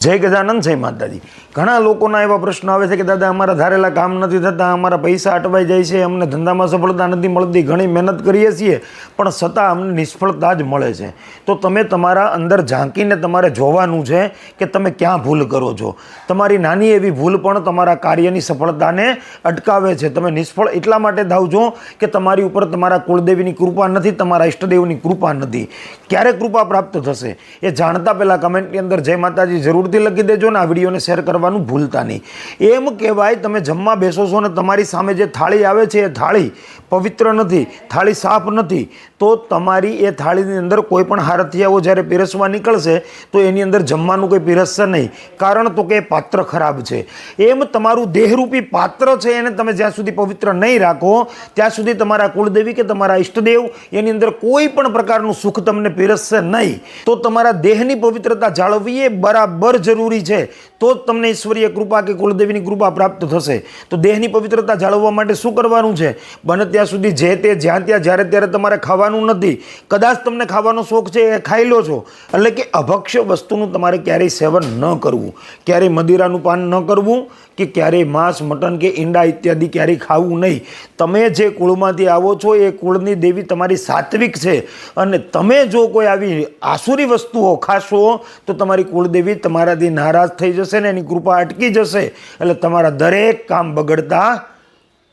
જય ગજાનંદ, જય માતાજી। ઘણા લોકોના એવા પ્રશ્નો આવે છે કે દાદા અમારા ધારેલા કામ નથી થતા, અમારા પૈસા અટવાઈ જાય છે, અમને ધંધામાં સફળતા નથી મળતી, ઘણી મહેનત કરીએ છીએ પણ છતાં અમને નિષ્ફળતા જ મળે છે। તો તમે તમારા અંદર ઝાંકીને તમારે જોવાનું છે કે તમે ક્યાં ભૂલ કરો છો। તમારી નાની એવી ભૂલ પણ તમારા કાર્યની સફળતાને અટકાવે છે। તમે નિષ્ફળ એટલા માટે થાવ છો કે તમારી ઉપર તમારા કુળદેવીની કૃપા નથી, તમારા ઈષ્ટદેવની કૃપા નથી। ક્યારે કૃપા પ્રાપ્ત થશે એ જાણતા પહેલાં કમેન્ટની અંદર જય માતાજી જરૂર લખી દેજો ને આ વિડીયોને શેર કરવાનું ભૂલતા નહીં। એમ કહેવાય તમે જમવા બેસો છો ને તમારી સામે જે થાળી આવે છે એ થાળી પવિત્ર નથી, થાળી સાફ નથી, તો તમારી એ થાળીની અંદર કોઈ પણ હારથિયાઓ જ્યારે પીરસવા નીકળશે તો એની અંદર જમવાનું કંઈ પીરસશે નહીં, કારણ તો કે એ પાત્ર ખરાબ છે। એમ તમારું દેહરૂપી પાત્ર છે એને તમે જ્યાં સુધી પવિત્ર નહીં રાખો ત્યાં સુધી તમારા કુળદેવી કે તમારા ઈષ્ટદેવ એની અંદર કોઈ પણ પ્રકારનું સુખ તમને પીરસશે નહીં। તો તમારા દેહની પવિત્રતા જાળવવી એ બરાબર જરૂરી છે, તો જ તમને ઈશ્વરીય કૃપા કે કુળદેવીની કૃપા પ્રાપ્ત થશે। તો દેહની પવિત્રતા જાળવવા માટે શું કરવાનું છે? બને ત્યાં સુધી જે તે જ્યાં ત્યાં જ્યારે ત્યારે તમારે ખાવાનું નથી। કદાચ તમને ખાવાનો શોખ છે એ ખાઈ લો છો, એટલે કે અભક્ષ્ય વસ્તુનું તમારે ક્યારેય સેવન ન કરવું, ક્યારેય મદિરાનું પાન ન કરવું કે ક્યારેય માંસ, મટન કે ઈંડા ઇત્યાદિ ક્યારેય ખાવું નહીં। તમે જે કુળમાંથી આવો છો એ કુળની દેવી તમારી સાત્વિક છે, અને તમે જો કોઈ આવી આસુરી વસ્તુઓ ખાશો તો તમારી કુળદેવી તમારાથી નારાજ થઈ જશે ને એની કૃપા અટકી જશે, એટલે તમારા દરેક કામ બગડતા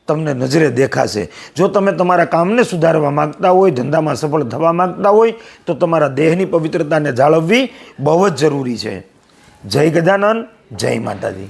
તમને નજરે દેખાશે। જો તમે તમારા કામને સુધારવા માગતા હોય, ધંધામાં સફળ થવા માગતા હોય તો તમારા દેહની પવિત્રતાને જાળવવી બહુ જ જરૂરી છે। જય ગજાનંદ, જય માતાજી।